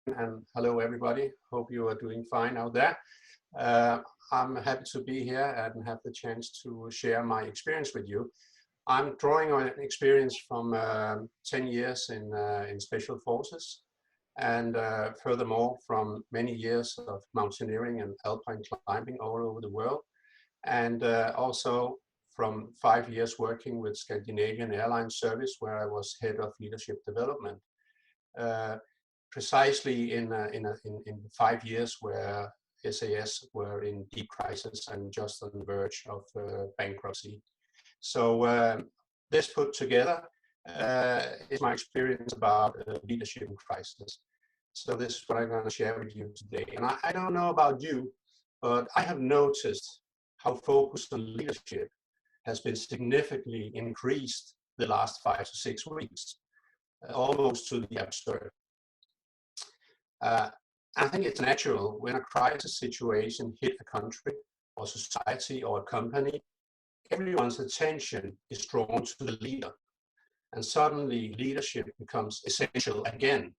and hello everybody. Hope you are doing fine out there. Uh, I'm happy to be here and have the chance to share my experience with you. I'm drawing on an experience from 10 years in special forces, and furthermore from many years of mountaineering and alpine climbing all over the world, and also from 5 years working with Scandinavian Airlines Service, where I was head of leadership development. Uh, Precisely in 5 years where SAS were in deep crisis and just on the verge of bankruptcy. So this put together is my experience about leadership in crisis. So this is what I'm going to share with you today. And I don't know about you, but I have noticed how focus on leadership has been significantly increased the last 5 to 6 weeks, almost to the absurd. I think it's natural when a crisis situation hit a country or society or a company, everyone's attention is drawn to the leader. And suddenly leadership becomes essential again.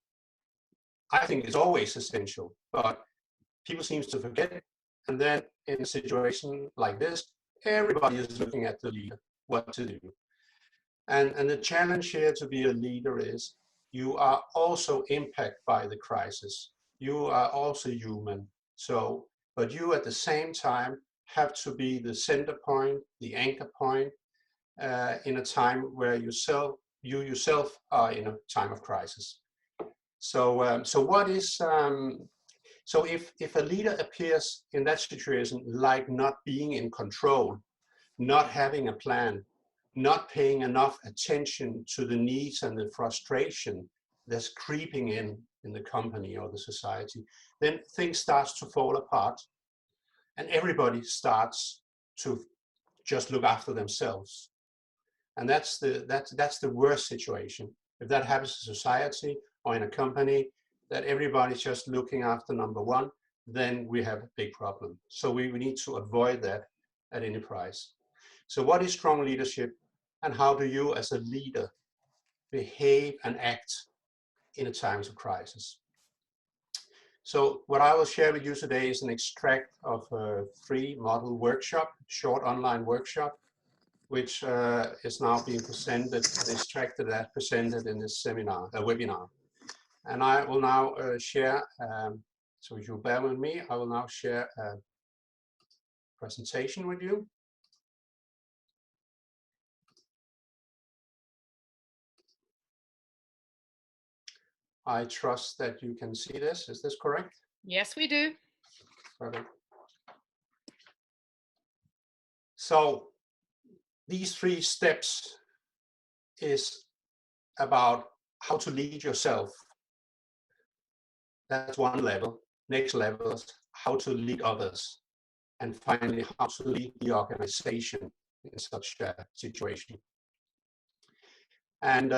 I think it's always essential, but people seem to forget it. And then in a situation like this, everybody is looking at the leader, what to do. And the challenge here to be a leader is you are also impacted by the crisis. You are also human. So, but you at the same time have to be the center point, the anchor point in a time where you yourself are in a time of crisis. So, so if a leader appears in that situation like not being in control, not having a plan, not paying enough attention to the needs and the frustration that's creeping in the company or the society, then things starts to fall apart and everybody starts to just look after themselves. And that's the worst situation. If that happens in society or in a company, that everybody's just looking after number one, then we have a big problem. So we need to avoid that at any price. So what is strong leadership, and how do you as a leader behave and act in a times of crisis? So what I will share with you today is an extract of a free model workshop, short online workshop, which is now being presented, extracted and presented in this seminar, webinar. And I will now share, so if you bear with me, I will now share a presentation with you. I trust that you can see this. Is this correct? Yes, we do. Perfect. So these 3 steps is about how to lead yourself. That's one level. Next level is how to lead others. And finally, how to lead the organization in such a situation. And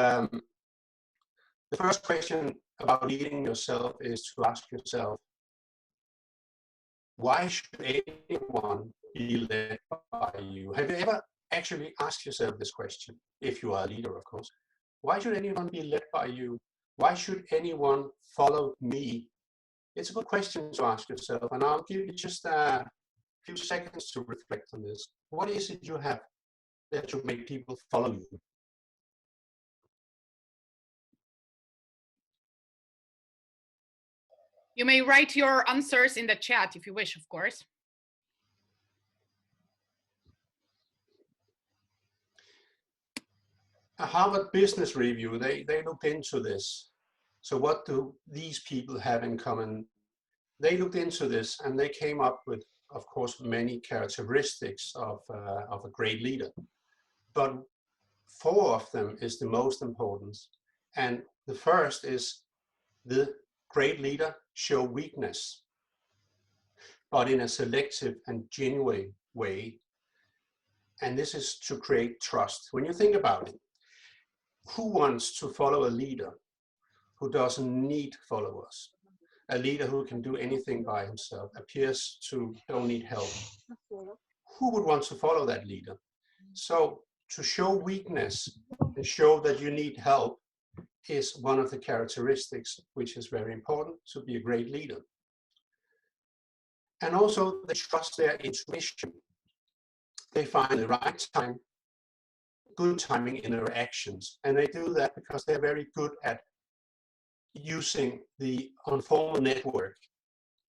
the first question about leading yourself is to ask yourself, why should anyone be led by you? Have you ever actually asked yourself this question, if you are a leader, of course? Why should anyone be led by you? Why should anyone follow me? It's a good question to ask yourself, and I'll give you just a few seconds to reflect on this. What is it you have that should make people follow you? You may write your answers in the chat if you wish, of course. A Harvard Business Review, they looked into this. So what do these people have in common? They looked into this and they came up with, of course, many characteristics of a great leader. But 4 of them is the most important. And the first is the great leader show weakness, but in a selective and genuine way. And this is to create trust. When you think about it, who wants to follow a leader who doesn't need followers? A leader who can do anything by himself, appears to don't need help. Who would want to follow that leader? So to show weakness and show that you need help is one of the characteristics which is very important to be a great leader. And also they trust their intuition. They find the right time, good timing in their actions. And they do that because they're very good at using the informal network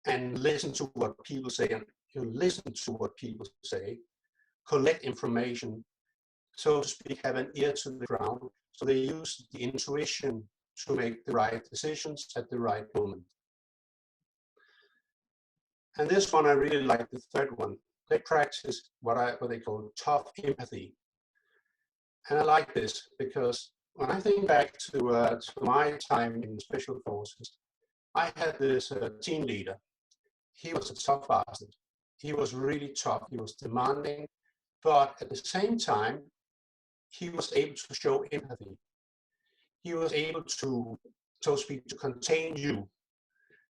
and listen to what people say, and you listen to what people say, collect information, so to speak, have an ear to the ground. So they use the intuition to make the right decisions at the right moment. And this one, I really like the third one. They practice what they call tough empathy. And I like this because when I think back to my time in Special Forces, I had this team leader. He was a tough bastard. He was really tough. He was demanding, but at the same time, he was able to show empathy. He was able to, so to speak, to contain you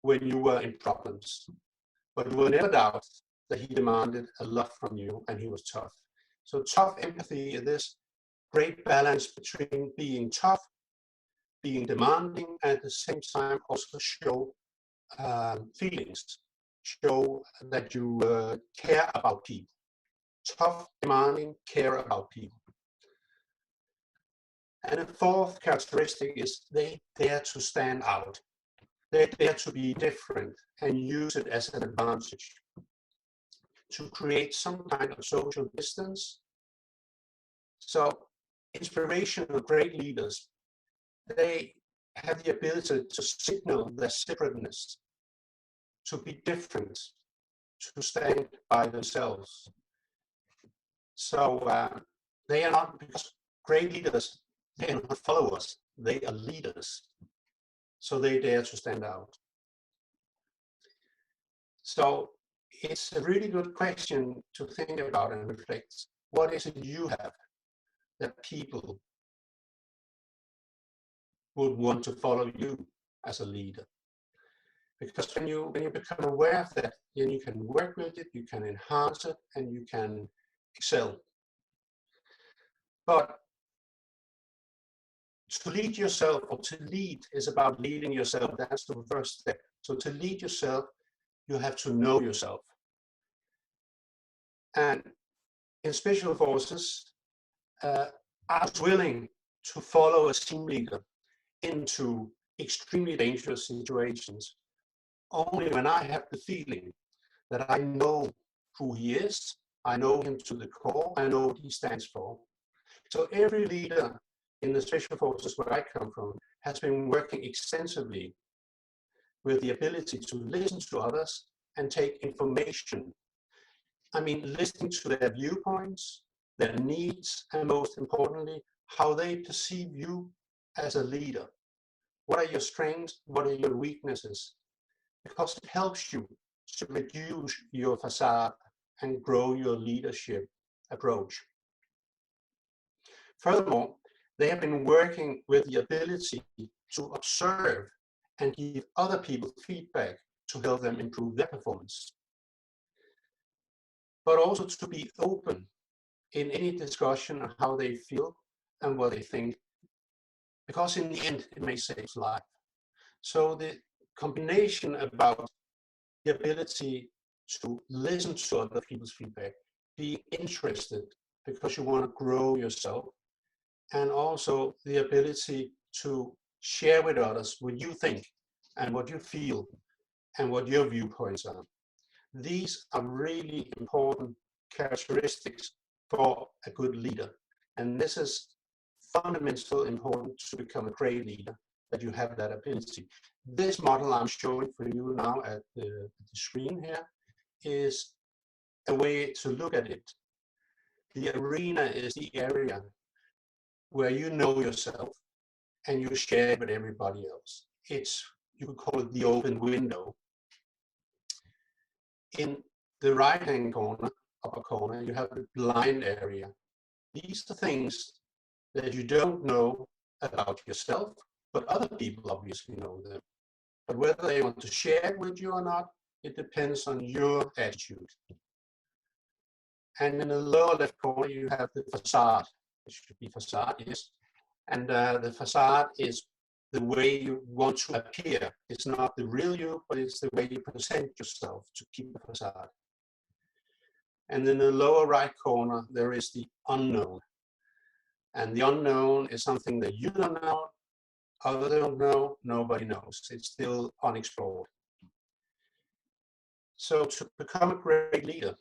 when you were in problems. But you will never doubt that he demanded a lot from you and he was tough. So tough empathy is this great balance between being tough, being demanding, and at the same time also show feelings, show that you care about people. Tough, demanding, care about people. And the fourth characteristic is they dare to stand out. They dare to be different and use it as an advantage to create some kind of social distance. So inspirational great leaders, they have the ability to signal their separateness, to be different, to stand by themselves. So they are not, because great leaders, they are not followers, they are leaders. So they dare to stand out. So it's a really good question to think about and reflect. What is it you have that people would want to follow you as a leader? Because when you become aware of that, then you can work with it, you can enhance it, and you can excel. But to lead yourself, or to lead, is about leading yourself. That's the first step. So to lead yourself, you have to know yourself. And in Special Forces, I was willing to follow a team leader into extremely dangerous situations only when I have the feeling that I know who he is, I know him to the core, I know what he stands for. So every leader in the Special Forces where I come from has been working extensively with the ability to listen to others and take information. I mean, listening to their viewpoints, their needs, and most importantly, how they perceive you as a leader. What are your strengths? What are your weaknesses? Because it helps you to reduce your facade and grow your leadership approach. Furthermore, they have been working with the ability to observe and give other people feedback to help them improve their performance. But also to be open in any discussion on how they feel and what they think, because in the end, it may save life. So the combination about the ability to listen to other people's feedback, be interested because you want to grow yourself, and also the ability to share with others what you think and what you feel and what your viewpoints are. These are really important characteristics for a good leader. And this is fundamentally important to become a great leader, that you have that ability. This model I'm showing for you now at the screen here is a way to look at it. The arena is the area where you know yourself and you share it with everybody else. It's, you could call it the open window. In the right-hand corner, upper corner, you have the blind area. These are things that you don't know about yourself, but other people obviously know them. But whether they want to share it with you or not, it depends on your attitude. And in the lower left corner, you have the facade. It should be facade, yes. And the facade is the way you want to appear. It's not the real you, but it's the way you present yourself to keep the facade. And in the lower right corner, there is the unknown. And the unknown is something that you don't know, others don't know, nobody knows. It's still unexplored. So to become a great leader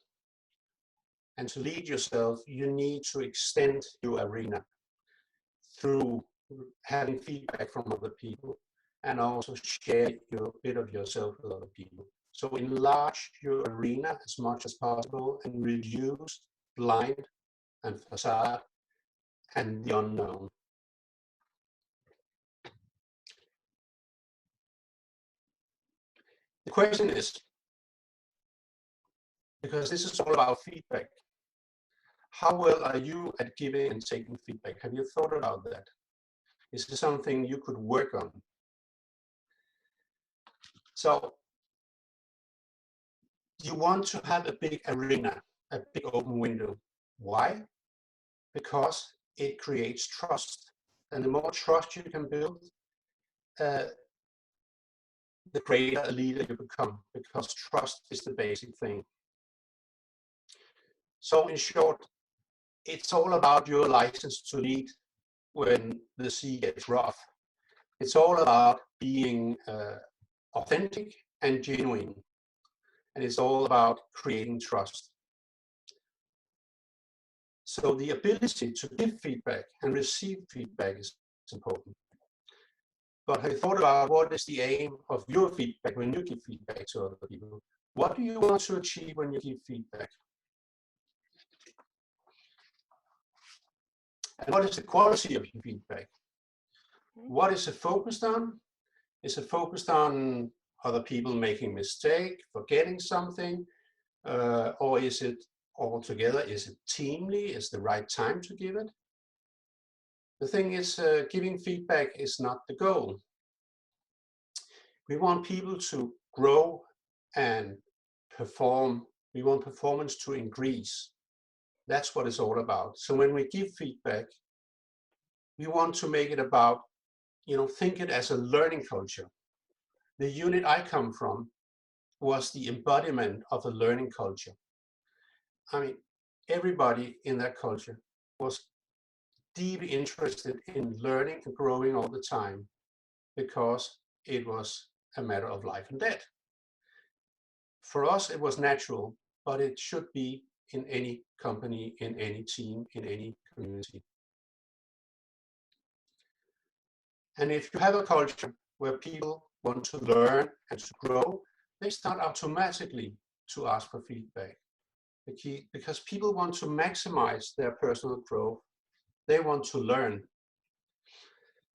and to lead yourself, you need to extend your arena through having feedback from other people and also share your bit of yourself with other people. So enlarge your arena as much as possible and reduce blind and facade and the unknown. The question is, because this is all about feedback, how well are you at giving and taking feedback? Have you thought about that? Is this something you could work on? So you want to have a big arena, a big open window. Why? Because it creates trust. And the more trust you can build, the greater a leader you become, because trust is the basic thing. So in short, it's all about your license to lead when the sea gets rough. It's all about being authentic and genuine. And it's all about creating trust. So the ability to give feedback and receive feedback is important. But have you thought about what is the aim of your feedback when you give feedback to other people? What do you want to achieve when you give feedback? And what is the quality of your feedback? What is it focused on? Is it focused on other people making mistake, forgetting something? Or is it altogether, is it teamly? Is the right time to give it? The thing is, giving feedback is not the goal. We want people to grow and perform. We want performance to increase. That's what it's all about. So when we give feedback, we want to make it about, think it as a learning culture. The unit I come from was the embodiment of a learning culture. I mean, everybody in that culture was deeply interested in learning and growing all the time because it was a matter of life and death. For us, it was natural, but it should be in any company, in any team, in any community. And if you have a culture where people want to learn and to grow, they start automatically to ask for feedback. Because people want to maximize their personal growth. They want to learn.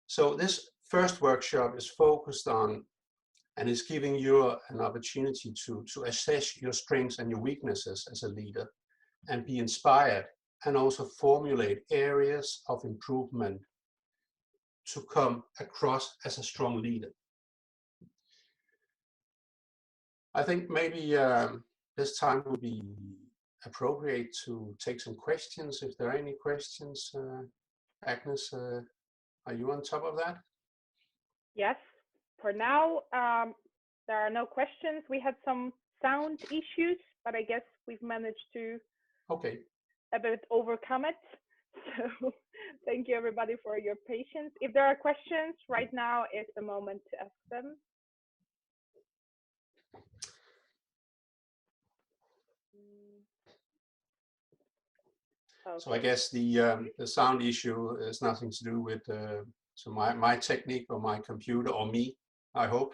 So this first workshop is focused on and is giving you an opportunity to assess your strengths and your weaknesses as a leader and be inspired and also formulate areas of improvement to come across as a strong leader. I think maybe this time would be appropriate to take some questions, if there are any questions. Agnes, are you on top of that? Yes, for now, there are no questions. We had some sound issues, but I guess we've managed to a bit overcome it. So thank you everybody for your patience. If there are questions, right now is the moment to ask them. Okay. So I guess the sound issue has nothing to do with so my technique or my computer or me, I hope.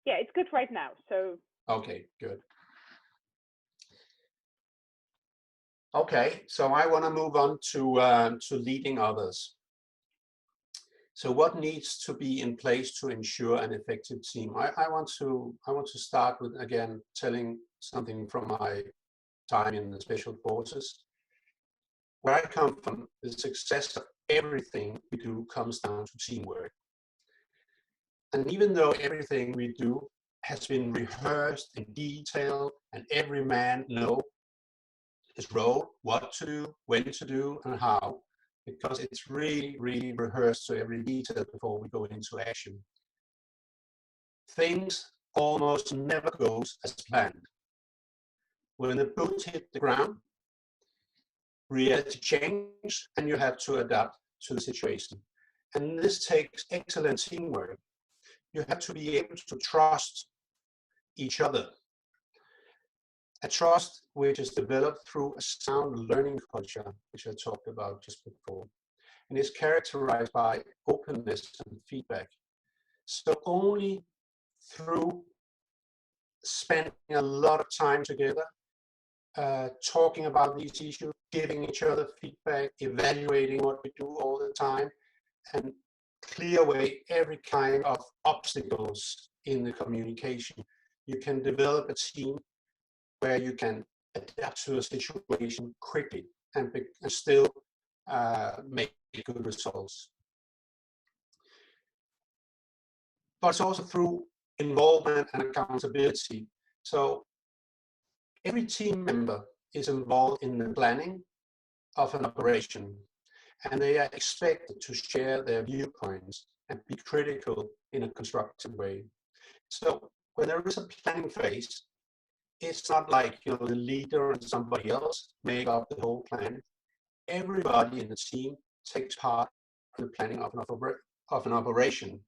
Yeah, it's good right now. So okay, good. Okay, so I want to move on to leading others. So what needs to be in place to ensure an effective team? I want to start with, again, telling something from my time in the Special Forces. Where I come from, the success of everything we do comes down to teamwork. And even though everything we do has been rehearsed in detail and every man knows his role, what to do, when to do, and how, because it's really, really rehearsed to every detail before we go into action. Things almost never goes as planned. When the boots hit the ground, reality changes and you have to adapt to the situation. And this takes excellent teamwork. You have to be able to trust each other. A trust which is developed through a sound learning culture, which I talked about just before, and is characterized by openness and feedback. So only through spending a lot of time together, talking about these issues, giving each other feedback, evaluating what we do all the time, and clear away every kind of obstacles in the communication. You can develop a team where you can adapt to a situation quickly and still make good results. But it's also through involvement and accountability. So every team member is involved in the planning of an operation, and they are expected to share their viewpoints and be critical in a constructive way. So when there is a planning phase, it's not like the leader and somebody else make up the whole plan. Everybody in the team takes part in the planning of an operation.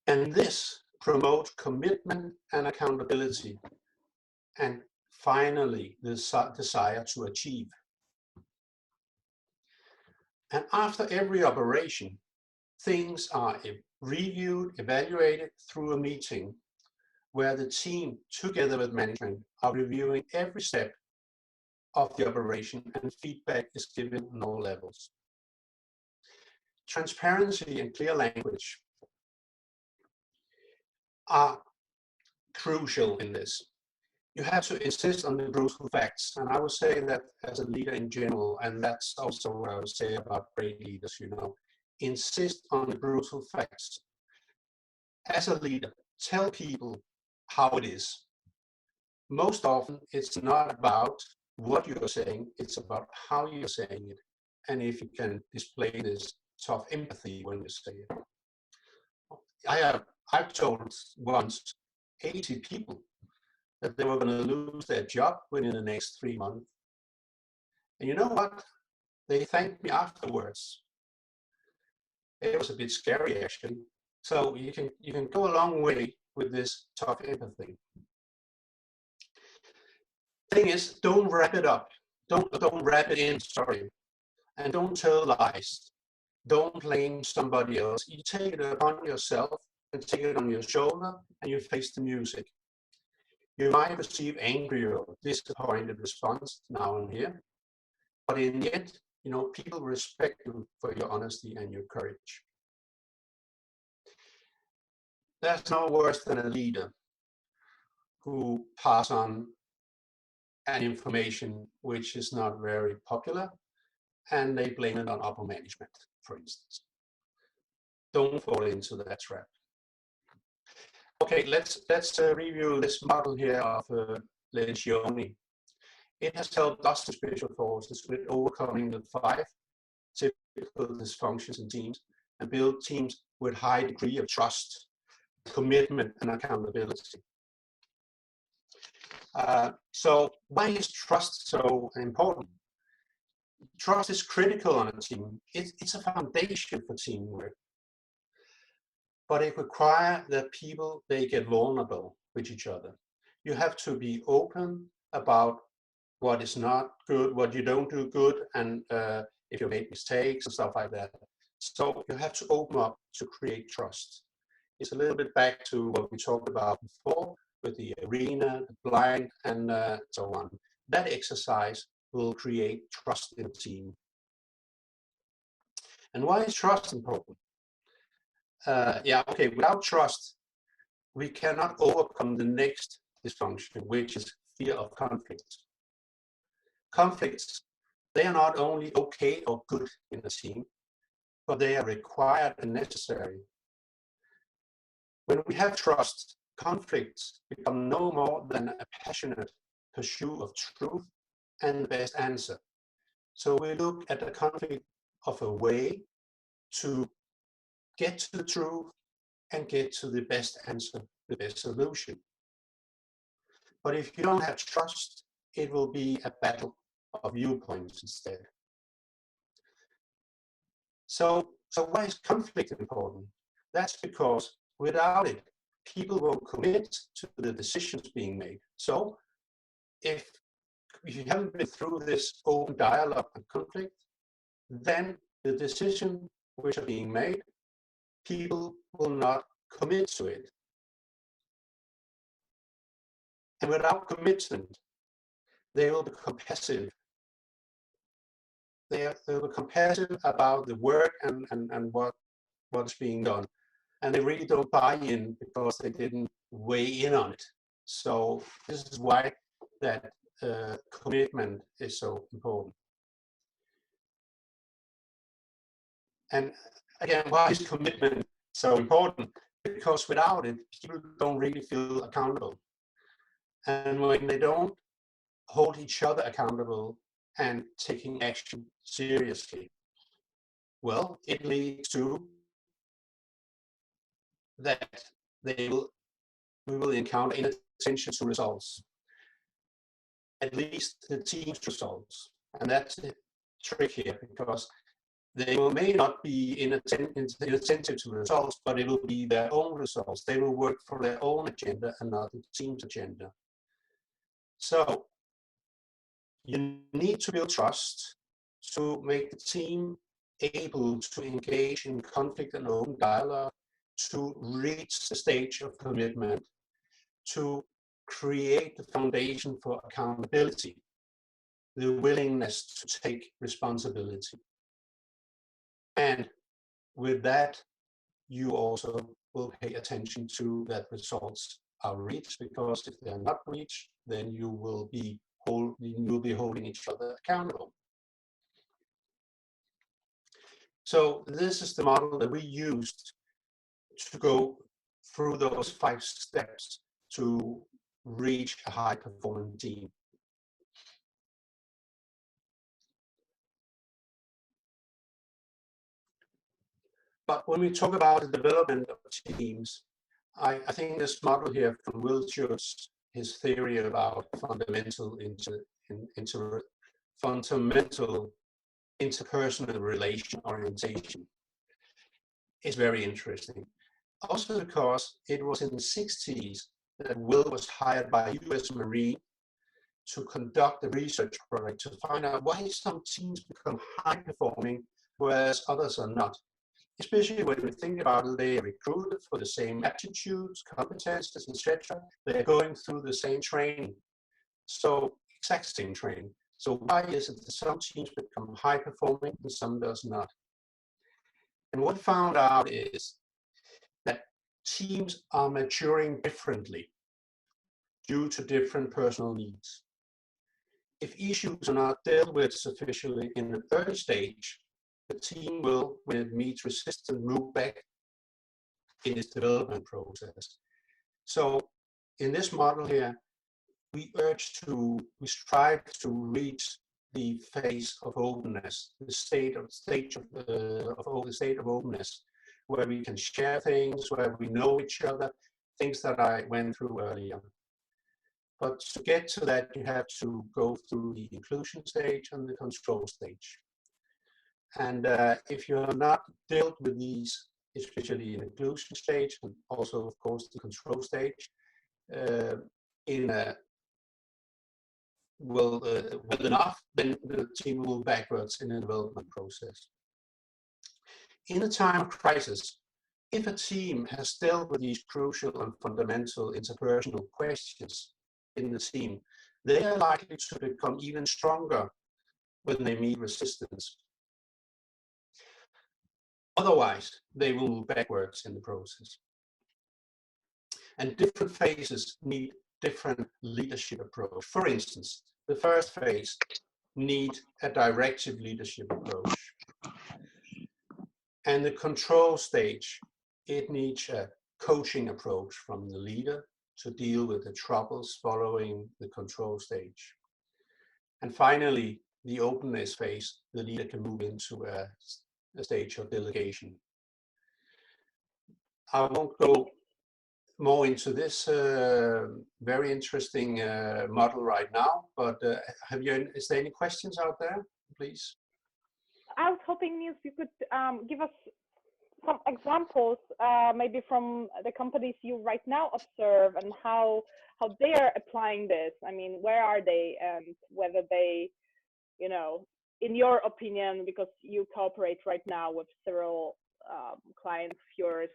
And this promotes commitment and accountability, and finally, the desire to achieve. And after every operation, things are reviewed, evaluated through a meeting where the team, together with management, are reviewing every step of the operation and feedback is given on all levels. Transparency and clear language are crucial in this. You have to insist on the brutal facts, and I would say that as a leader in general, and that's also what I would say about great leaders, insist on the brutal facts. As a leader, tell people how it is. Most often, it's not about what you're saying, it's about how you're saying it, and if you can display this tough empathy when you say it. I've told once 80 people that they were going to lose their job within the next 3 months. And you know what? They thanked me afterwards. It was a bit scary, actually. So you can go a long way with this tough empathy. Thing is, don't wrap it up. Don't wrap it in, sorry. And don't tell lies. Don't blame somebody else. You take it upon yourself and take it on your shoulder and you face the music. You might receive angry or disappointed response now and here, but in the end, people respect you for your honesty and your courage. There's no worse than a leader who pass on an information which is not very popular, and they blame it on upper management, for instance. Don't fall into that trap. Okay, let's review this model here of Lencioni. It has helped us, the special forces, with overcoming the 5 typical dysfunctions in teams and build teams with high degree of trust, commitment, and accountability. So why is trust so important? Trust is critical on a team. It's a foundation for teamwork. But it requires that people, they get vulnerable with each other. You have to be open about what is not good, what you don't do good, and if you make mistakes and stuff like that. So you have to open up to create trust. It's a little bit back to what we talked about before with the arena, the blind, and so on. That exercise will create trust in the team. And why is trust important? Without trust, we cannot overcome the next dysfunction, which is fear of conflict. Conflicts, they are not only okay or good in a team, but they are required and necessary. When we have trust, conflicts become no more than a passionate pursuit of truth and the best answer. So we look at the conflict of a way to get to the truth and get to the best answer, the best solution. But if you don't have trust, it will be a battle of viewpoints instead. So why is conflict important? That's because without it, people won't commit to the decisions being made. So if you haven't been through this open dialogue and conflict, then the decisions which are being made, people will not commit to it. And without commitment, they will become passive. They'll become passive about the work and what's being done. And they really don't buy in because they didn't weigh in on it. So this is why that commitment is so important. And again, why is commitment so important? Because without it, people don't really feel accountable. And when they don't hold each other accountable and taking action seriously, well, it leads to that we will encounter inattention to results, at least the team's results. And that's the trick here, because they may not be inattentive to results, but it will be their own results. They will work for their own agenda and not the team's agenda. So you need to build trust to make the team able to engage in conflict and open dialogue, to reach the stage of commitment, to create the foundation for accountability, the willingness to take responsibility. And with that, you also will pay attention to that results are reached, because if they're not reached, then you will be holding each other accountable. So this is the model that we used to go through those 5 steps to reach a high-performing team. But when we talk about the development of teams, I think this model here from Wiltshire, his theory about fundamental interpersonal relation orientation, is very interesting. Also because it was in the 60s that Will was hired by US Marine to conduct a research project to find out why some teams become high-performing, whereas others are not. Especially when we think about it, they are recruited for the same aptitudes, competences, etc. They're going through the same training. So exact same training. So why is it that some teams become high-performing and some does not? And what we found out is that teams are maturing differently due to different personal needs. If issues are not dealt with sufficiently in the early stage, the team will, when it meets resistance, move back in its development process. So in this model here, we strive to reach the phase of openness, the state of openness, where we can share things, where we know each other, things that I went through earlier. But to get to that, you have to go through the inclusion stage and the control stage. And if you are not dealt with these, especially in the inclusion stage, and also, of course, the control stage, well enough, then the team will move backwards in the development process. In a time of crisis, if a team has dealt with these crucial and fundamental interpersonal questions in the team, they are likely to become even stronger when they meet resistance. Otherwise, they will move backwards in the process. And different phases need different leadership approach. For instance, the first phase needs a directive leadership approach. And the control stage, it needs a coaching approach from the leader to deal with the troubles following the control stage. And finally, the openness phase, the leader can move into a stage of delegation. I won't go more into this very interesting model right now, but is there any questions out there, please? I was hoping, Niels, you could give us some examples, maybe from the companies you right now observe, and how they are applying this. I mean, where are they, and whether they, you know, in your opinion, because you cooperate right now with several clients of yours,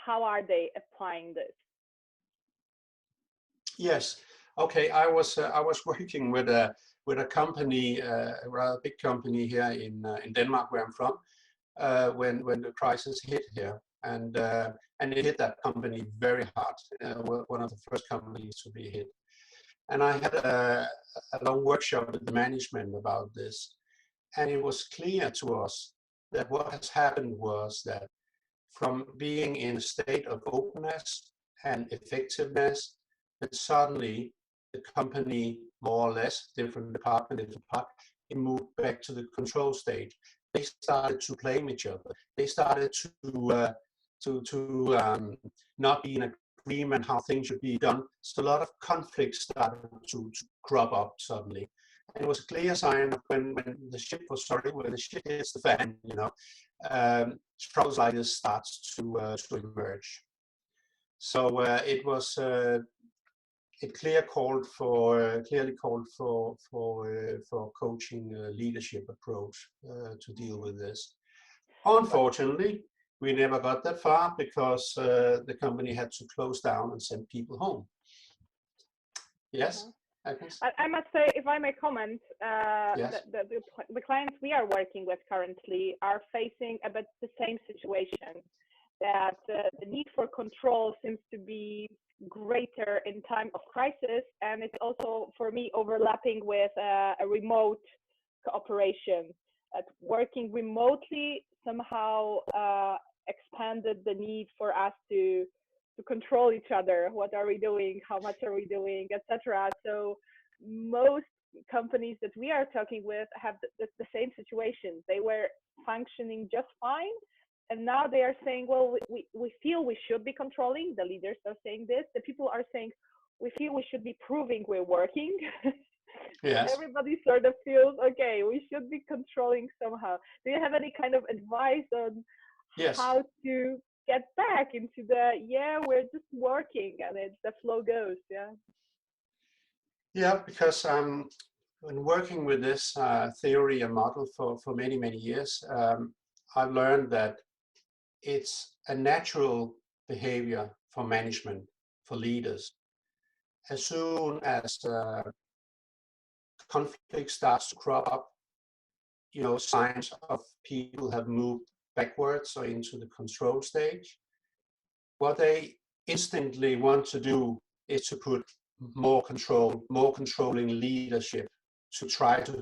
how are they applying this? Yes. Okay. I was working with a company, a rather big company here in Denmark, where I'm from, when the crisis hit here, and it hit that company very hard. One of the first companies to be hit. And I had a long workshop with the management about this, and it was clear to us that what has happened was that from being in a state of openness and effectiveness, that suddenly the company, more or less, different department, it moved back to the control stage. They started to blame each other. They started to not be in agreement how things should be done. So a lot of conflicts started to crop up suddenly. And it was a clear sign of when the shit hits the fan, you know, struggles like this starts to emerge. So it was it clearly called for coaching leadership approach to deal with this. Unfortunately, we never got that far because the company had to close down and send people home. Yes. I must say, if I may comment, yes. the clients we are working with currently are facing a bit the same situation, that the need for control seems to be greater in time of crisis, and it's also, for me, overlapping with a remote cooperation. Working remotely somehow expanded the need for us to control each other. What are we doing? How much are we doing, etc. So most companies that we are talking with have the same situation. They were functioning just fine, and now they are saying, well, we feel we should be controlling. The leaders are saying this. The people are saying, we feel we should be proving we're working. Yes. Everybody sort of feels, okay, we should be controlling somehow. Do you have any kind of advice on how to get back into the, we're just working and the flow goes? Yeah, because when working with this theory and model for many, many years, I've learned that it's a natural behavior for management, for leaders. As soon as conflict starts to crop up, you know, signs of people have moved backwards or into the control stage, what they instantly want to do is to put more control, more controlling leadership to try to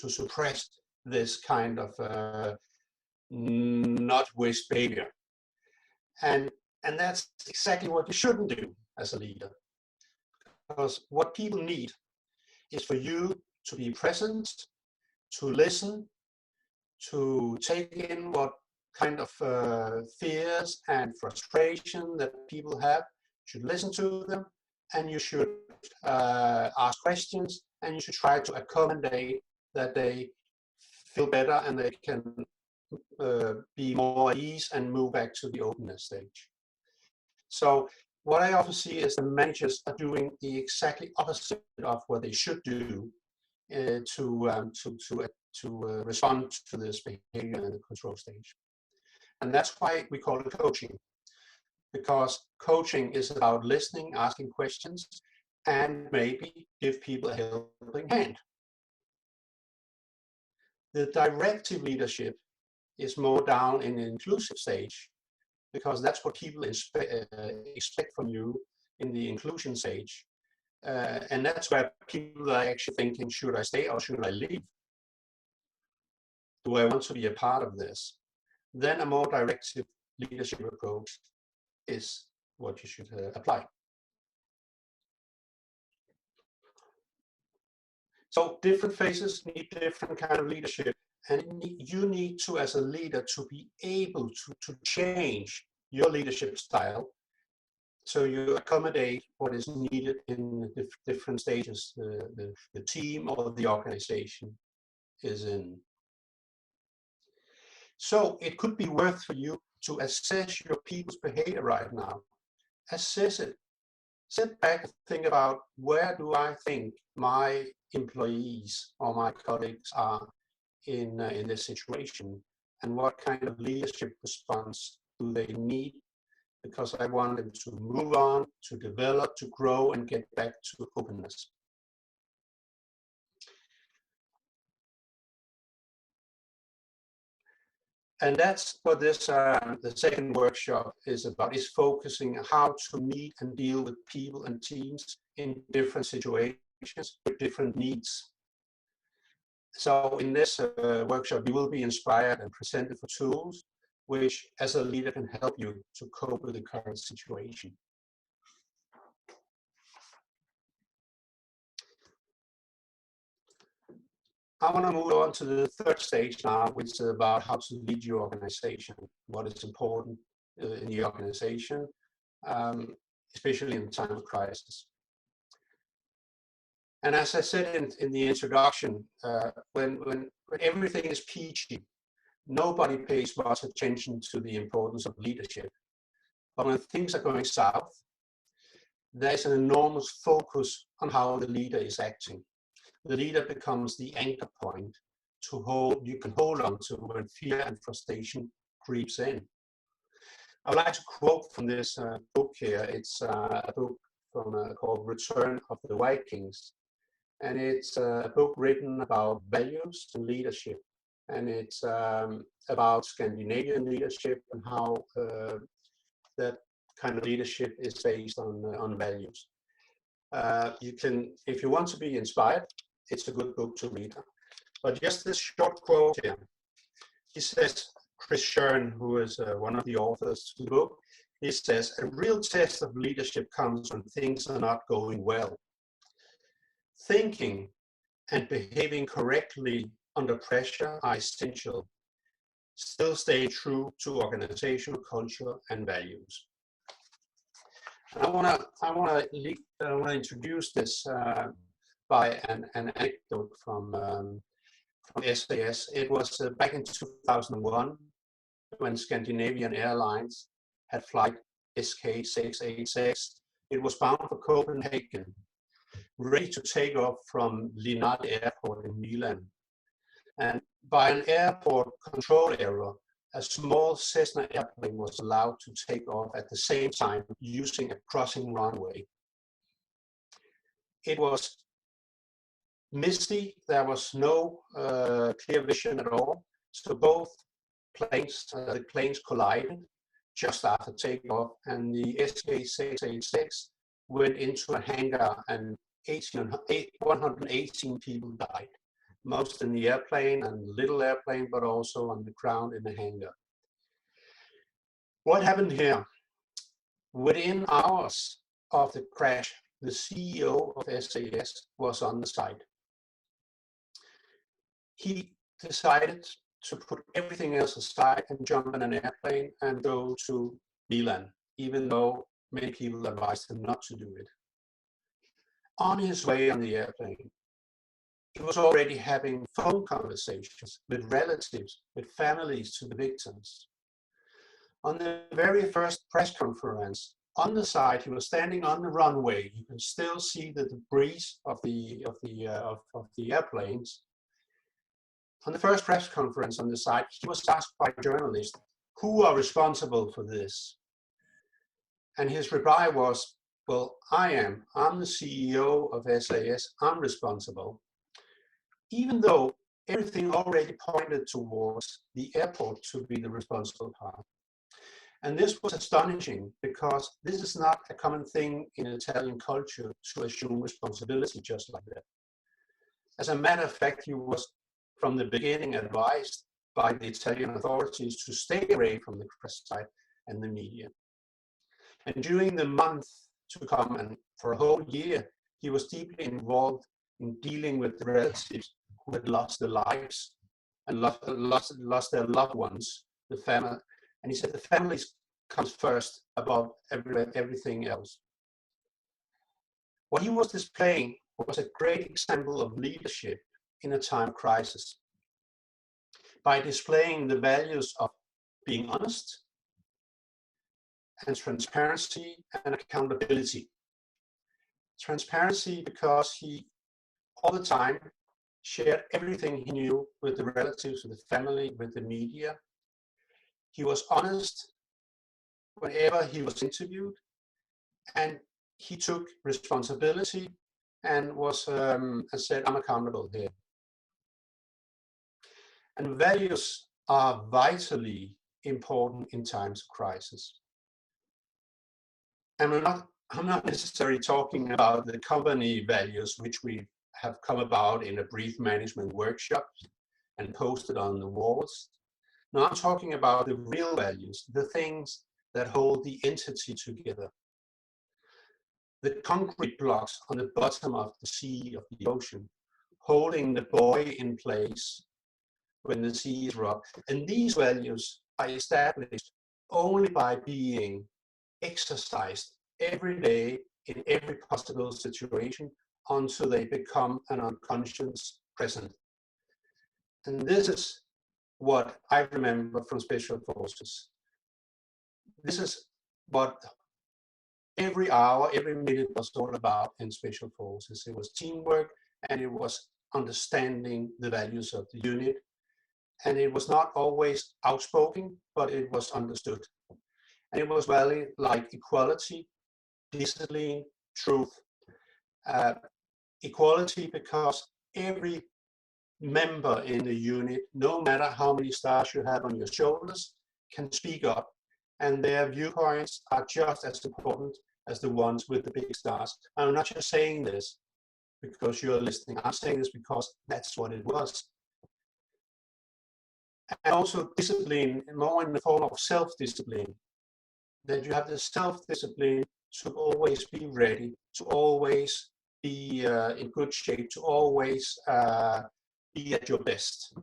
suppress this kind of not waste behavior. And that's exactly what you shouldn't do as a leader. Because what people need is for you to be present, to listen, to take in what kind of fears and frustration that people have. You should listen to them, and you should ask questions, and you should try to accommodate that they feel better and they can be more at ease and move back to the openness stage. So what I often see is the managers are doing the exactly opposite of what they should do to respond to this behavior in the control stage. And that's why we call it coaching, because coaching is about listening, asking questions, and maybe give people a helping hand. The directive leadership is more down in the inclusive stage, because that's what people expect from you in the inclusion stage. And that's where people are actually thinking, should I stay or should I leave? Do I want to be a part of this? Then a more directive leadership approach is what you should apply. So different phases need different kind of leadership. And you need to, as a leader, to be able to change your leadership style so you accommodate what is needed in the different stages the team or the organization is in. So it could be worth for you to assess your people's behavior right now. Assess it. Sit back and think about, where do I think my employees or my colleagues are in this situation, and what kind of leadership response do they need, because I want them to move on, to develop, to grow, and get back to openness. And that's what this, the second workshop is about, is focusing on how to meet and deal with people and teams in different situations with different needs. So in this workshop, you will be inspired and presented for tools which, as a leader, can help you to cope with the current situation. I want to move on to the third stage now, which is about how to lead your organization, what is important in the organization, especially in time of crisis. And as I said in the introduction, when everything is peachy, nobody pays much attention to the importance of leadership. But when things are going south, there's an enormous focus on how the leader is acting. The leader becomes the anchor point you can hold on to when fear and frustration creeps in. I would like to quote from this book here. It's a book called Return of the Vikings. And it's a book written about values and leadership. And it's about Scandinavian leadership and how that kind of leadership is based on values. You can, if you want to be inspired, it's a good book to read. But just this short quote here. He says, Chris Shern, who is one of the authors of the book, he says, a real test of leadership comes when things are not going well. Thinking and behaving correctly under pressure are essential. Still stay true to organizational culture and values. I want to introduce this by an anecdote from SAS. It was back in 2001 when Scandinavian Airlines had flight SK686. It was bound for Copenhagen, ready to take off from Linate Airport in Milan. And by an airport control error, a small Cessna airplane was allowed to take off at the same time using a crossing runway. It was misty, there was no clear vision at all, so both the planes collided just after takeoff, and the SK686 went into a hangar and 118 people died, most in the airplane and little airplane, but also on the ground in the hangar. What happened here? Within hours of the crash, the CEO of SAS was on the site. He decided to put everything else aside and jump in an airplane and go to Milan, even though many people advised him not to do it. On his way on the airplane, he was already having phone conversations with relatives, with families to the victims. On the very first press conference, on the side, he was standing on the runway. You can still see the debris of the airplanes. On the first press conference on the side, he was asked by journalists, who are responsible for this? And his reply was, well, I am. I'm the CEO of SAS. I'm responsible. Even though everything already pointed towards the airport to be the responsible part. And this was astonishing because this is not a common thing in Italian culture to assume responsibility just like that. As a matter of fact, he was from the beginning advised by the Italian authorities to stay away from the press site and the media. And during the month to come, and for a whole year, he was deeply involved in dealing with the relatives who had lost their lives and lost their loved ones, the family. And he said the family comes first above everything else. What he was displaying was a great example of leadership in a time of crisis by displaying the values of being honest and transparency and accountability. Transparency because he all the time shared everything he knew with the relatives, with the family, with the media. He was honest whenever he was interviewed, and he took responsibility and was said, I'm accountable here. And values are vitally important in times of crisis. And I'm not necessarily talking about the company values, which we have come about in a brief management workshop and posted on the walls. No, I'm talking about the real values, the things that hold the entity together. The concrete blocks on the bottom of the sea, of the ocean, holding the buoy in place when the sea is rough. And these values are established only by being exercised every day in every possible situation until they become an unconscious present. And this is what I remember from Special Forces. This is what every hour, every minute was all about in Special Forces. It was teamwork, and it was understanding the values of the unit. And it was not always outspoken, but it was understood. And it was value like equality, discipline, truth. Equality because every member in the unit, no matter how many stars you have on your shoulders, can speak up, and their viewpoints are just as important as the ones with the big stars. I'm not just saying this because you're listening. I'm saying this because that's what it was. And also discipline, more in the form of self-discipline, that you have the self-discipline to always be ready, to always be in good shape, to always be at your best.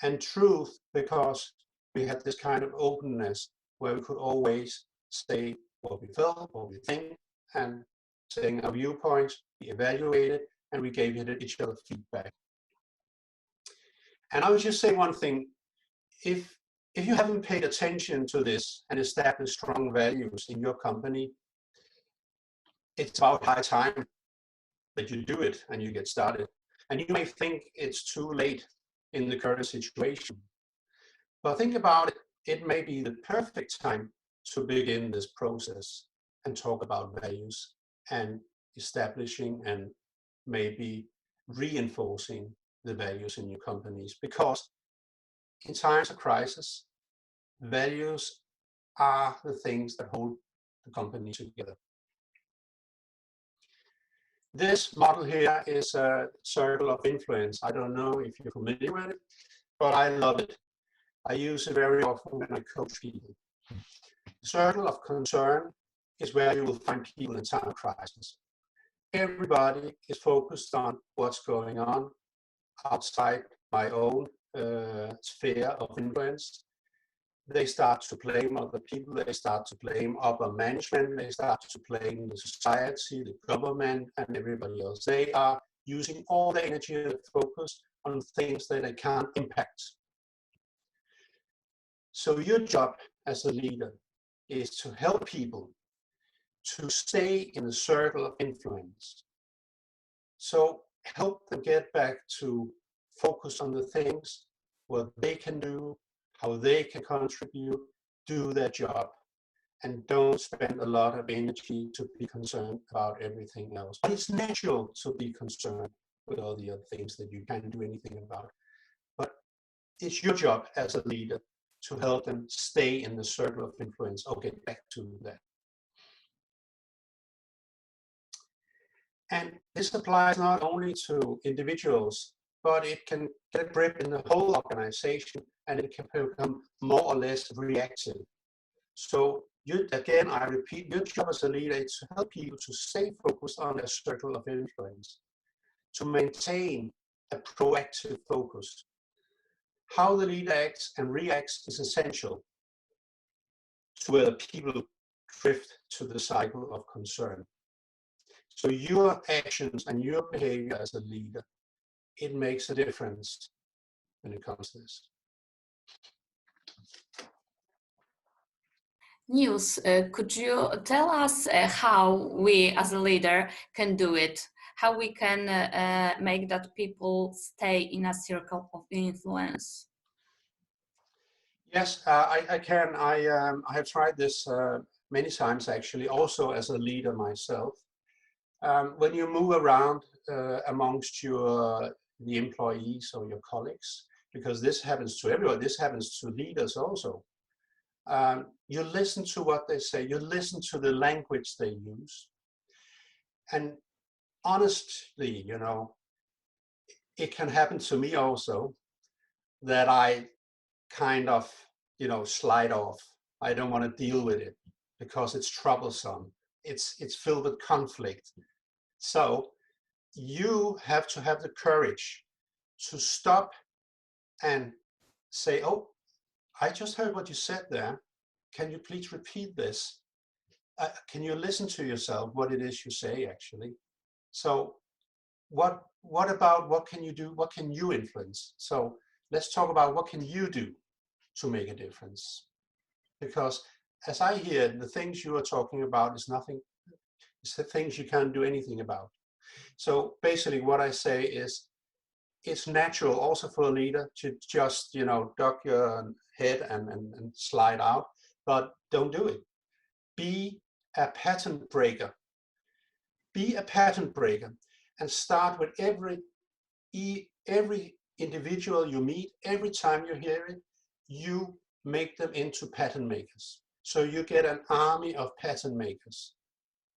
And truth, because we had this kind of openness where we could always say what we felt, what we think, and saying our viewpoints, we evaluated, and we gave each other feedback. And I would just say one thing, if you haven't paid attention to this and established strong values in your company, it's about high time that you do it and you get started. And you may think it's too late in the current situation. But think about it, it may be the perfect time to begin this process and talk about values and establishing and maybe reinforcing the values in your companies. Because in times of crisis, values are the things that hold the company together. This model here is a circle of influence. I don't know if you're familiar with it, but I love it. I use it very often when I coach people. The circle of concern is where you will find people in time of crisis. Everybody is focused on what's going on outside my own sphere of influence. They start to blame other people, they start to blame upper management, they start to blame the society, the government, and everybody else. They are using all the energy and focus on things that they can't impact. So your job as a leader is to help people to stay in the circle of influence. So help them get back to focus on the things, what they can do, how they can contribute, do their job, and don't spend a lot of energy to be concerned about everything else. But it's natural to be concerned with all the other things that you can't do anything about. But it's your job as a leader to help them stay in the circle of influence. I'll get back to that. And this applies not only to individuals, but it can get a grip in the whole organization, and it can become more or less reactive. So again, I repeat, your job as a leader is to help people to stay focused on their circle of influence. to maintain a proactive focus. How the leader acts and reacts is essential to whether people drift to the cycle of concern. So your actions and your behavior as a leader, it makes a difference when it comes to this. Niels, could you tell us how we as a leader can do it? How we can make that people stay in a circle of influence? Yes, I can. I have tried this many times actually, also as a leader myself. When you move around amongst the employees or your colleagues, because this happens to everyone, this happens to leaders also. You listen to what they say, you listen to the language they use. And honestly, you know, it can happen to me also that I kind of, you know, slide off. I don't want to deal with it because it's troublesome. It's filled with conflict. So you have to have the courage to stop and say, oh, I just heard what you said there. Can you please repeat this? Can you listen to yourself, what it is you say actually? So what about, what can you do? What can you influence? So let's talk about what can you do to make a difference? Because as I hear, the things you are talking about is nothing, it's the things you can't do anything about. So basically what I say is, it's natural also for a leader to just, you know, duck your head and slide out, but don't do it. Be a pattern breaker. Be a pattern breaker and start with every individual you meet. Every time you hear it, you make them into pattern makers. So you get an army of pattern makers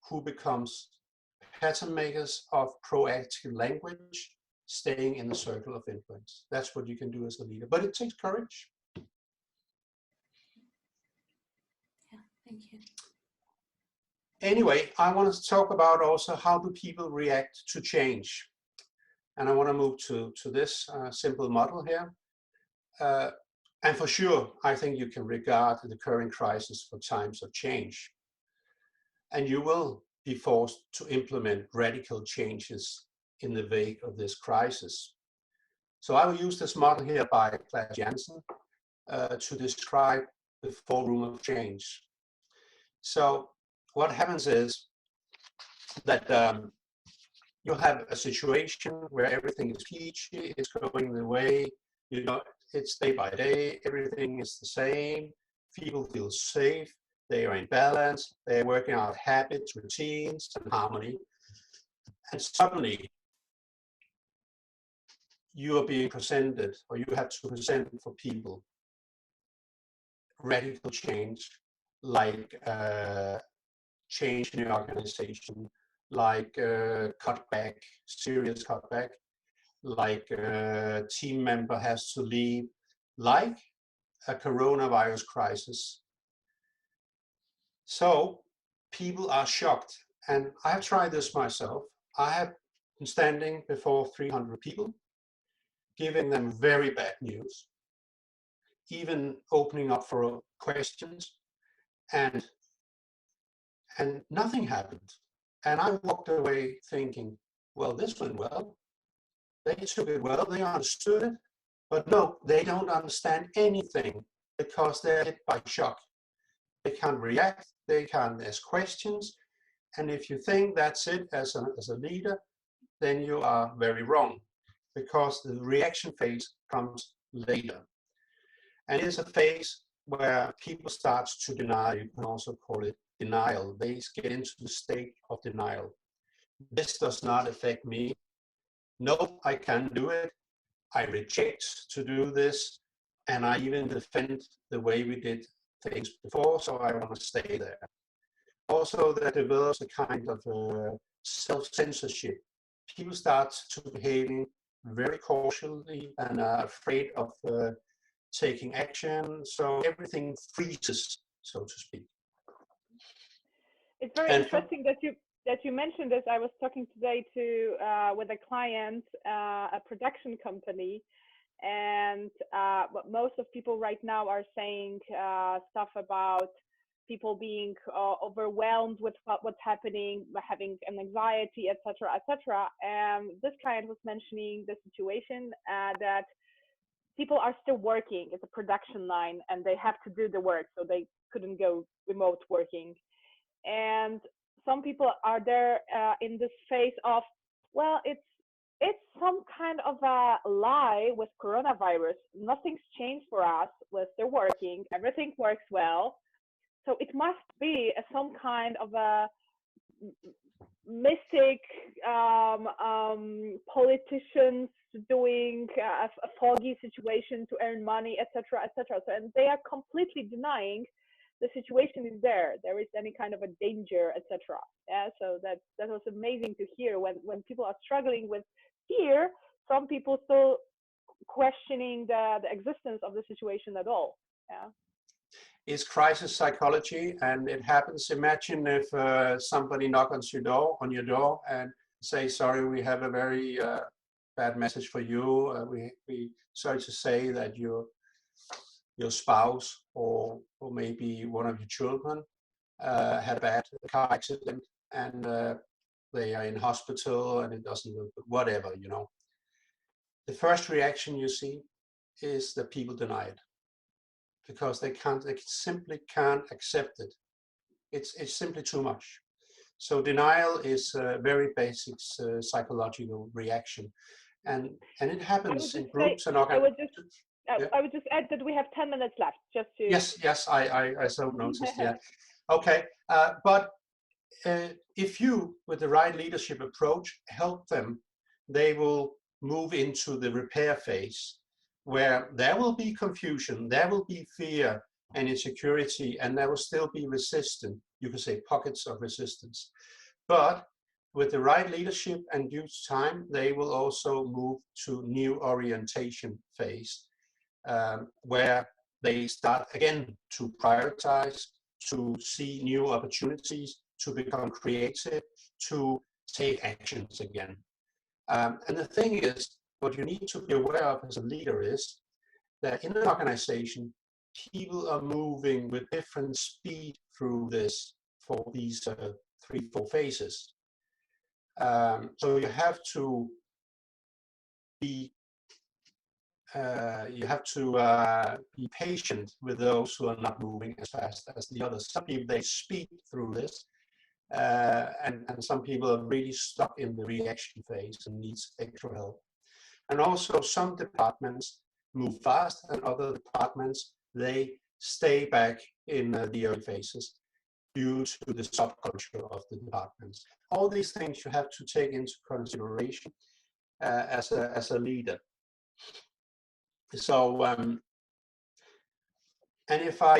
who becomes pattern makers of proactive language, staying in the circle of influence. That's what you can do as a leader, but it takes courage. Yeah, thank you. Anyway, I want to talk about also how do people react to change. And I want to move to this simple model here. And for sure, I think you can regard the current crisis for times of change. And you will be forced to implement radical changes in the wake of this crisis. So I will use this model here by Claes Jansen to describe the 4 rules of change. So what happens is that you have a situation where everything is peachy, it's going the way, you know, it's day by day, everything is the same, people feel safe, they are in balance, they're working out habits, routines, and harmony. And suddenly, you are being presented, or you have to present for people, radical change, like change in your organization, like cutback, serious cutback, like a team member has to leave, like a coronavirus crisis. So people are shocked, and I've tried this myself. I have been standing before 300 people, giving them very bad news, even opening up for questions, and nothing happened. And I walked away thinking, well, this went well. They took it well, they understood it, but no, they don't understand anything because they're hit by shock. They can't react, they can't ask questions, and if you think that's it as a leader, then you are very wrong, because the reaction phase comes later. And it's a phase where people start to deny. You can also call it denial. They get into the state of denial. This does not affect me. Nope, I can't do it. I reject to do this, and I even defend the way we did things before, so I want to stay there. Also, that develops a kind of self-censorship. People start to behaving very cautiously and are afraid of taking action, so everything freezes, so to speak. It's very interesting that you that you mentioned this, I was talking today to with a client, a production company, and but most of people right now are saying stuff about people being overwhelmed with what's happening, having an anxiety, etc., etc. And this client was mentioning the situation that people are still working. It's a production line, and they have to do the work, so they couldn't go remote working. And some people are there in this phase of, well, it's some kind of a lie with coronavirus. Nothing's changed for us. We're still working. Everything works well. So it must be some kind of a mystic politicians doing a foggy situation to earn money, etc., etc. So, and they are completely denying the situation is there. There is any kind of a danger, etc. Yeah, so that was amazing to hear. When people are struggling with fear, some people still questioning the existence of the situation at all. Yeah. It's crisis psychology, and it happens. Imagine if somebody knocks on your door and say, "Sorry, we have a very bad message for you. We sorry to say that your spouse or maybe one of your children had a bad car accident, and they are in hospital, and it doesn't look good," whatever, you know. The first reaction you see is that people deny it, because they simply can't accept it. It's simply too much. So denial is a very basic psychological reaction, and it happens in groups and organizations. I would just add that we have 10 minutes left, just to. Yes, I so noticed. Yeah. Okay, but if you, with the right leadership approach, help them, they will move into the repair phase, where there will be confusion, there will be fear and insecurity, and there will still be resistance. You could say pockets of resistance. But with the right leadership and due time, they will also move to new orientation phase, where they start again to prioritize, to see new opportunities, to become creative, to take actions again. And the thing is, what you need to be aware of as a leader is that in an organization, people are moving with different speed through for these 3-4 phases. So you have to be patient with those who are not moving as fast as the others. Some people, they speed through this, and some people are really stuck in the reaction phase and needs extra help. And also some departments move fast, and other departments, they stay back in the early phases due to the subculture of the departments. All these things you have to take into consideration as a leader. So, and if I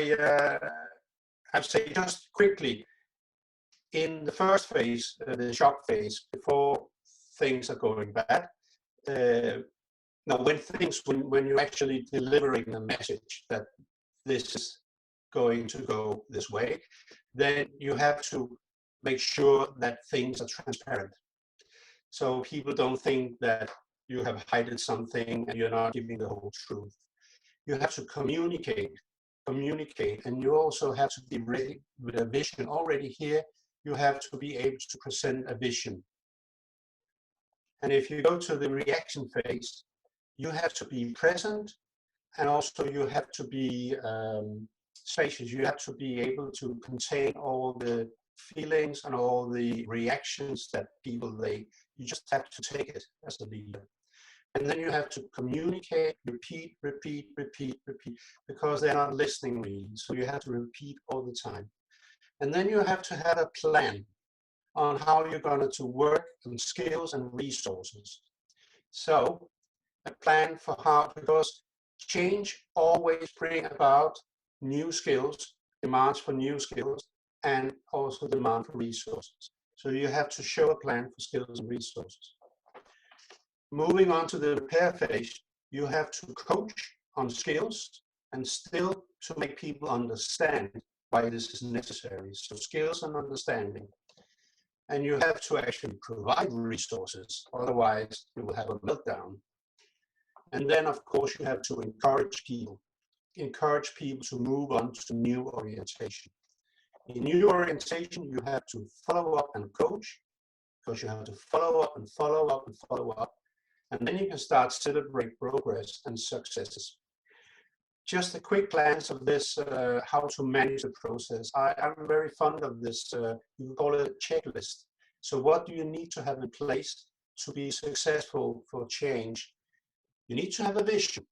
say just quickly, in the first phase, the shock phase, before things are going bad, now when you're actually delivering the message that this is going to go this way, then you have to make sure that things are transparent. So people don't think that you have hidden something and you're not giving the whole truth. You have to communicate, and you also have to be ready with a vision. Already here, you have to be able to present a vision. And if you go to the reaction phase, you have to be present, and also you have to be spacious. You have to be able to contain all the feelings and all the reactions that people, you just have to take it as a leader. And then you have to communicate, repeat, because they're not listening really. So you have to repeat all the time. And then you have to have a plan on how you're going to work on skills and resources. So a plan for how, because change always brings about new skills, demands for new skills, and also demand for resources. So you have to show a plan for skills and resources. Moving on to the repair phase, you have to coach on skills and still to make people understand why this is necessary. So skills and understanding. and you have to actually provide resources, otherwise you will have a meltdown. And then, of course, you have to encourage people to move on to new orientation. In new orientation, you have to follow up and coach, because you have to follow up and follow up and follow up, and then you can start celebrate progress and successes. Just a quick glance of this, how to manage the process. I'm very fond of this, you call it a checklist. So what do you need to have in place to be successful for change? You need to have a vision.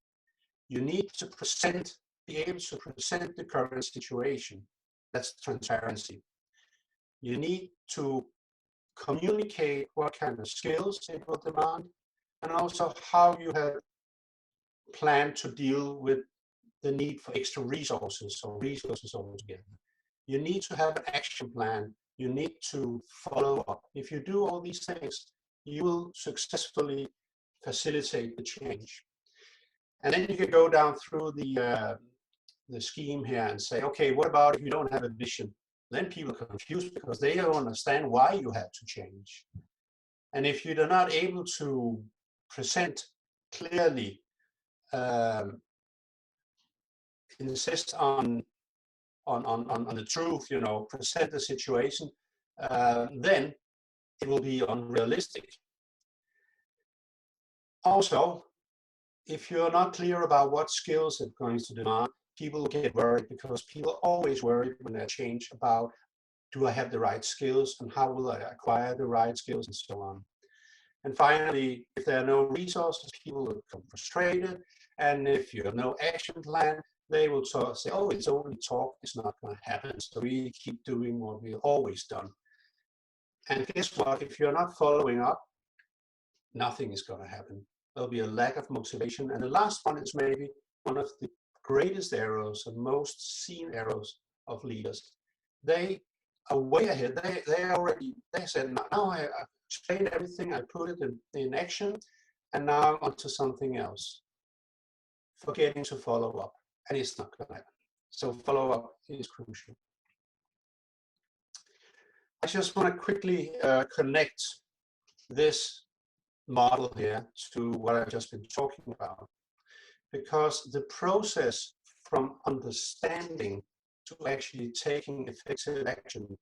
You need to be able to present the current situation. That's transparency. You need to communicate what kind of skills it will demand, and also how you have planned to deal with the need for extra resources or resources altogether. You need to have an action plan. You need to follow up. If you do all these things, you will successfully facilitate the change. And then you can go down through the scheme here and say, okay, what about if you don't have a vision? Then people are confused because they don't understand why you have to change. And if you're not able to present clearly, insist on the truth, present the situation, then it will be unrealistic. Also, if you're not clear about what skills it's going to demand, people get worried, because people always worry when they change about, do I have the right skills and how will I acquire the right skills and so on. And finally, if there are no resources, people will become frustrated. And if you have no action plan, they will say, oh, it's only talk, it's not going to happen. So we keep doing what we've always done. And guess what? If you're not following up, nothing is going to happen. There'll be a lack of motivation. And the last one is maybe one of the greatest errors and most seen errors of leaders. They are way ahead. They said, now I explained everything, I put it in action, and now I'm onto something else. Forgetting to follow up. And it's not going to happen. So follow-up is crucial. I just want to quickly connect this model here to what I've just been talking about, because the process from understanding to actually taking effective action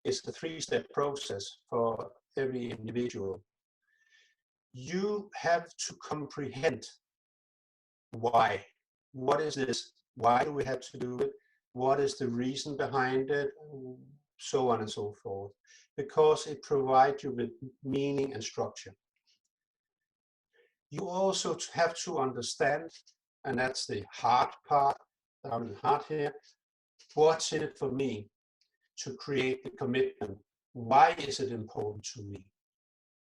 is a three-step process for every individual. You have to comprehend why. What is this? Why do we have to do it? What is the reason behind it? So on and so forth. Because it provides you with meaning and structure. You also have to understand, and that's the hard part, down in the heart here, what's in it for me to create the commitment? Why is it important to me?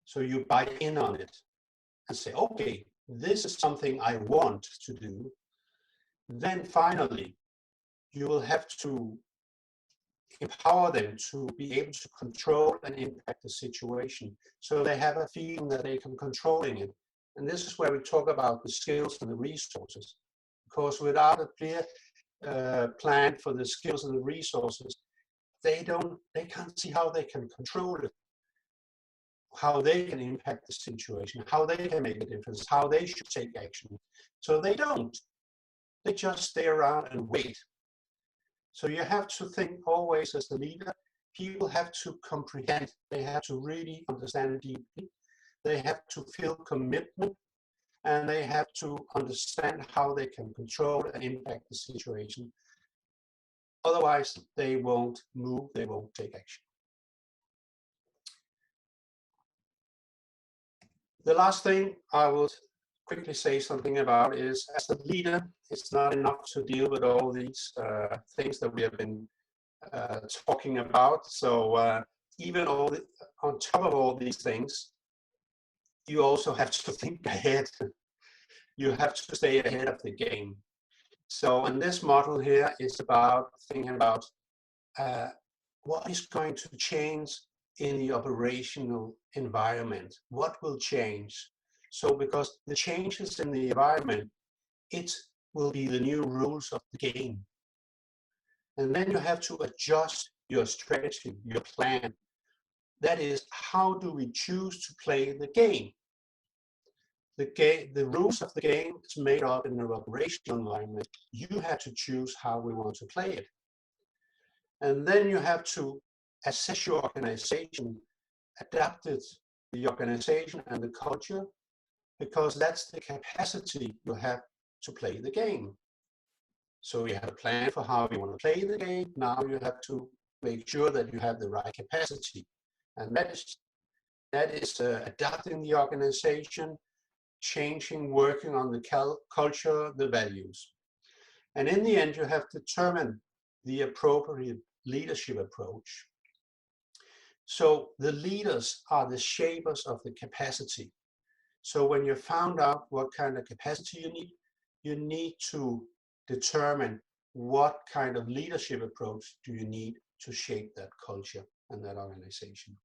So you buy in on it and say, okay, this is something I want to do. Then finally, you will have to empower them to be able to control and impact the situation. So they have a feeling that they can controlling it. And this is where we talk about the skills and the resources. Because without a clear plan for the skills and the resources, they can't see how they can control it, how they can impact the situation, how they can make a difference, how they should take action. So they don't. They just stay around and wait. So you have to think always as the leader, people have to comprehend, they have to really understand deeply, they have to feel commitment, and they have to understand how they can control and impact the situation. Otherwise, they won't move, they won't take action. The last thing I will quickly say something about is, as a leader, it's not enough to deal with all these things that we have been talking about. So even on top of all these things, you also have to think ahead. You have to stay ahead of the game. So in this model here, it's about thinking about what is going to change in the operational environment. What will change? So because the changes in the environment, it will be the new rules of the game. And then you have to adjust your strategy, your plan. That is, how do we choose to play the game? The rules of the game is made up in an operational environment. You have to choose how we want to play it. And then you have to assess your organization, adapt it, the organization and the culture, because that's the capacity you have to play the game. So you have a plan for how you want to play the game. Now you have to make sure that you have the right capacity. And that is adapting the organization, changing, working on the culture, the values. And in the end, you have to determine the appropriate leadership approach. So the leaders are the shapers of the capacity. So when you found out what kind of capacity you need to determine what kind of leadership approach do you need to shape that culture and that organization.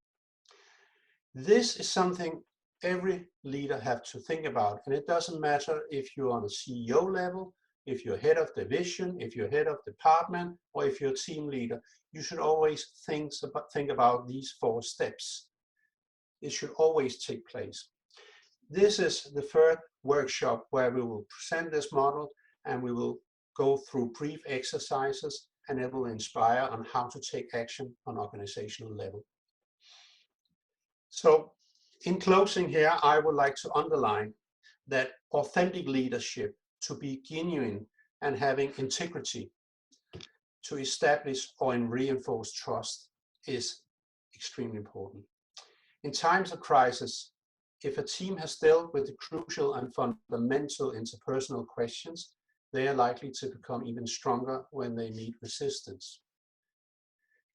This is something every leader has to think about, and it doesn't matter if you're on a CEO level, if you're head of division, if you're head of department, or if you're a team leader. You should always think about these 4 steps. It should always take place. This is the third workshop where we will present this model, and we will go through brief exercises, and it will inspire on how to take action on organizational level. So in closing here, I would like to underline that authentic leadership, to be genuine and having integrity, to establish or reinforce trust, is extremely important. In times of crisis, if a team has dealt with the crucial and fundamental interpersonal questions, they are likely to become even stronger when they meet resistance.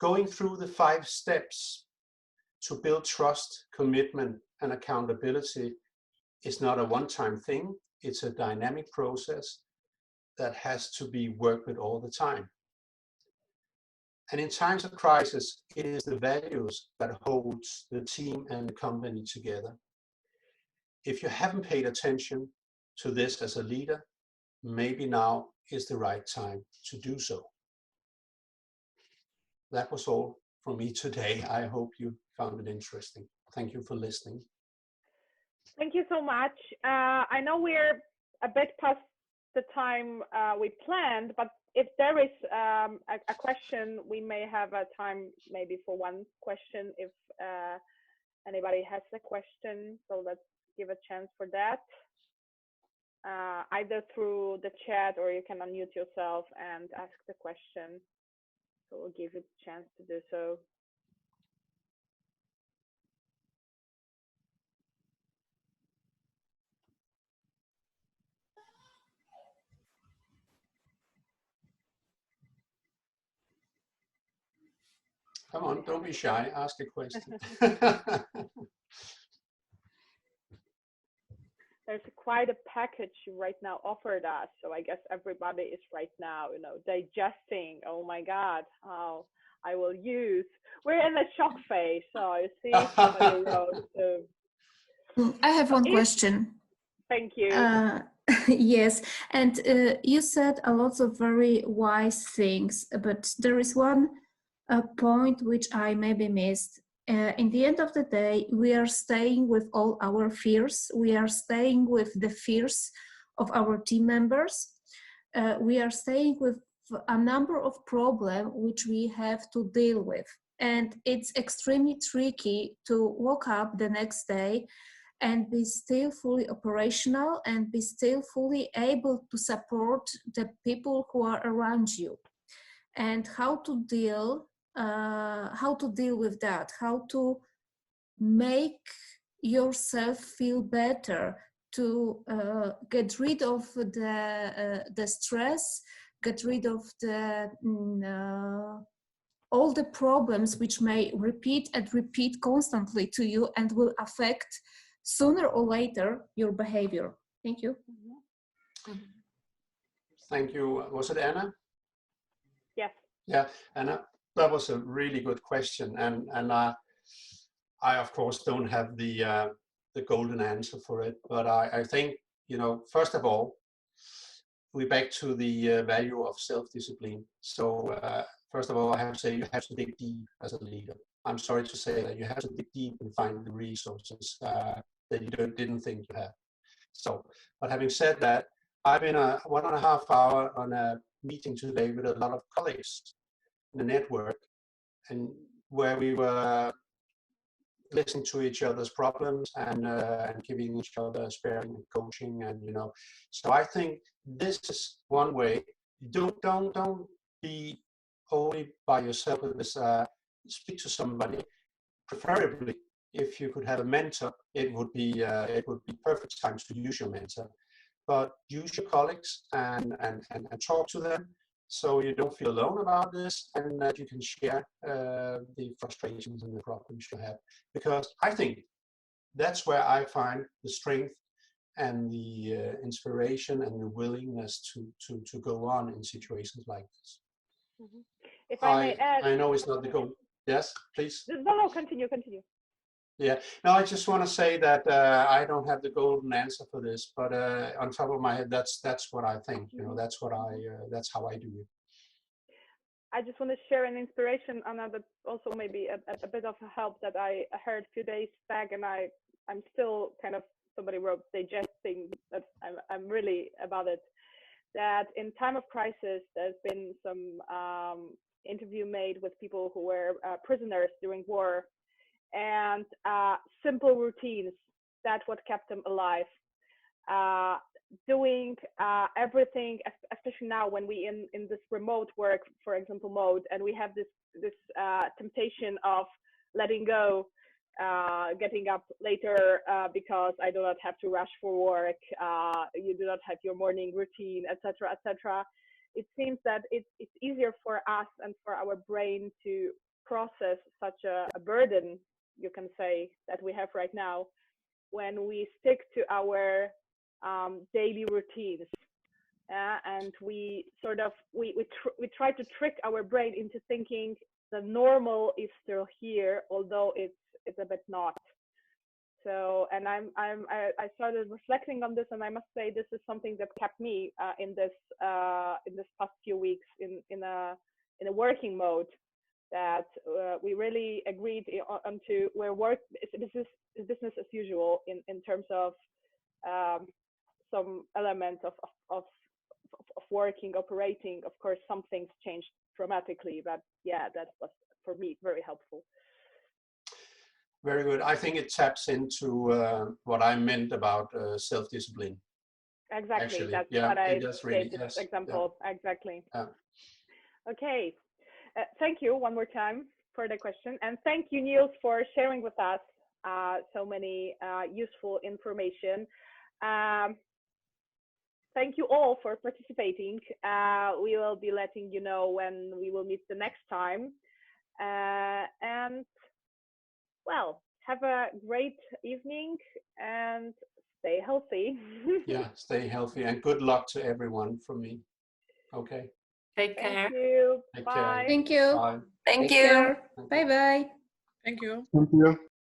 Going through the 5 steps to build trust, commitment, and accountability is not a one-time thing. It's a dynamic process that has to be worked with all the time. And in times of crisis, it is the values that holds the team and the company together. If you haven't paid attention to this as a leader, maybe now is the right time to do so. That was all from me today. I hope you found it interesting. Thank you for listening. Thank you so much. I know we're a bit past the time we planned, but if there is a question, we may have a time maybe for one question if anybody has a question. So let's give a chance for that. Either through the chat, or you can unmute yourself and ask the question. So we'll give you a chance to do so. Come on, don't be shy, ask a question. There's quite a package you right now offered us. So I guess everybody is right now, digesting, oh my God, how I will use. We're in the shock phase. So I see somebody wrote. I have one question. Thank you. Yes, and you said a lot of very wise things, but there is one point which I maybe missed. In the end of the day, we are staying with all our fears. We are staying with the fears of our team members. We are staying with a number of problems which we have to deal with. And it's extremely tricky to wake up the next day and be still fully operational and be still fully able to support the people who are around you. And how to deal with that, how to make yourself feel better, to get rid of the stress, get rid of the all the problems which may repeat constantly to you and will affect sooner or later your behavior. Thank you. Thank you. Was it Anna? Yes. Yeah, Anna, that was a really good question, and I of course don't have the golden answer for it, but I think, first of all, we're back to the value of self-discipline. So first of all, I have to say you have to dig deep as a leader. I'm sorry to say that you have to dig deep and find the resources that you didn't think you had. So, but having said that, I've been 1.5 hours on a meeting today with a lot of colleagues in the network, and where we were listening to each other's problems and giving each other sparing and coaching, and so I think this is one way. Don't be only by yourself with this. Speak to somebody, preferably if you could have a mentor. It would be perfect times to use your mentor, but use your colleagues and talk to them, so you don't feel alone about this, and that you can share the frustrations and the problems you have. Because I think that's where I find the strength and the inspiration and the willingness to go on in situations like this. Mm-hmm. If I may add, I know it's not the goal. Yes, please. No, continue. Yeah, no, I just want to say that I don't have the golden answer for this, but on top of my head, that's what I think. That's how I do it. I just want to share an inspiration, Anna, but also maybe a bit of help that I heard a few days back, and I'm still kind of, somebody wrote, digesting, that I'm really about it. That in time of crisis, there's been some interview made with people who were prisoners during war, and simple routines, that's what kept them alive. Doing everything, especially now when we in this remote work, for example, mode, and we have this temptation of letting go, getting up later because I do not have to rush for work, you do not have your morning routine, etc., etc. It seems that it's easier for us and for our brain to process such a burden, you can say, that we have right now, when we stick to our daily routines, and we sort of we try to trick our brain into thinking the normal is still here, although it's a bit not. So, and I started reflecting on this, and I must say this is something that kept me in this past few weeks in a working mode. That we really agreed onto where work is business as usual in terms of some elements of working, operating. Of course, some things changed dramatically, but yeah, that was for me very helpful. Very good. I think it taps into what I meant about self-discipline. Exactly. Actually, that's yeah, what I really, gave this yes, example. Yeah. Exactly. Yeah. Okay. Thank you one more time for the question, and thank you, Niels, for sharing with us so many useful information. Thank you all for participating. We will be letting you know when we will meet the next time. And well, have a great evening and stay healthy. Yeah, stay healthy, and good luck to everyone from me. Okay. Take care. Thank you. Take Bye. care. Thank you. Bye. Thank Take you. care. Bye bye. Thank you. Thank you.